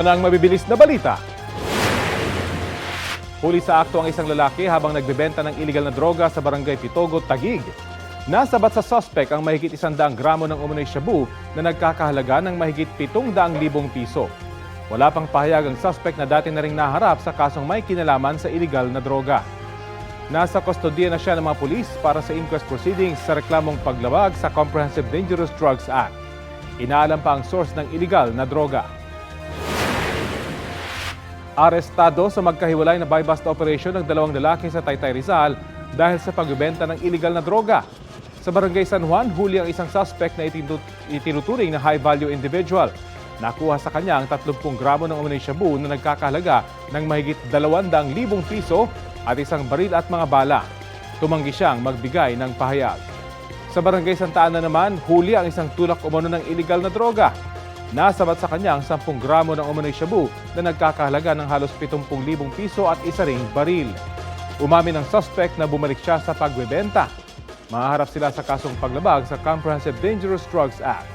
Ang mabibilis na balita. Huli sa akto ang isang lalaki habang nagbebenta ng iligal na droga sa barangay Pitogo, Taguig. Nasabat sa suspect ang mahigit 100 gramo ng umano'y shabu na nagkakahalaga ng mahigit 700,000 piso. Wala pang pahayag ang suspect na dati na ring naharap sa kasong may kinalaman sa iligal na droga. Nasa kustodiya na siya ng mga pulis para sa inquest proceedings sa reklamong paglabag sa Comprehensive Dangerous Drugs Act. Inaalam pa ang source ng iligal na droga. Arestado sa magkahiwalay na buy-bust operation ng 2 lalaki sa Taytay, Rizal dahil sa pagbebenta ng iligal na droga. Sa Barangay San Juan, huli ang isang suspect na itinuturing na high-value individual. Nakuha sa kanya ang 30 gramo ng umano'y shabu na nagkakahalaga ng mahigit 200,000 piso at isang baril at mga bala. Tumanggi siyang magbigay ng pahayag. Sa Barangay Santa Ana naman, huli ang isang tulak umano ng iligal na droga. Nasabat sa kanya ang 10 gramo ng umano'y shabu na nagkakahalaga ng halos 70,000 piso at isa ring baril. Umamin ang suspect na bumalik siya sa pagbebenta. Mahaharap sila sa kasong paglabag sa Comprehensive Dangerous Drugs Act.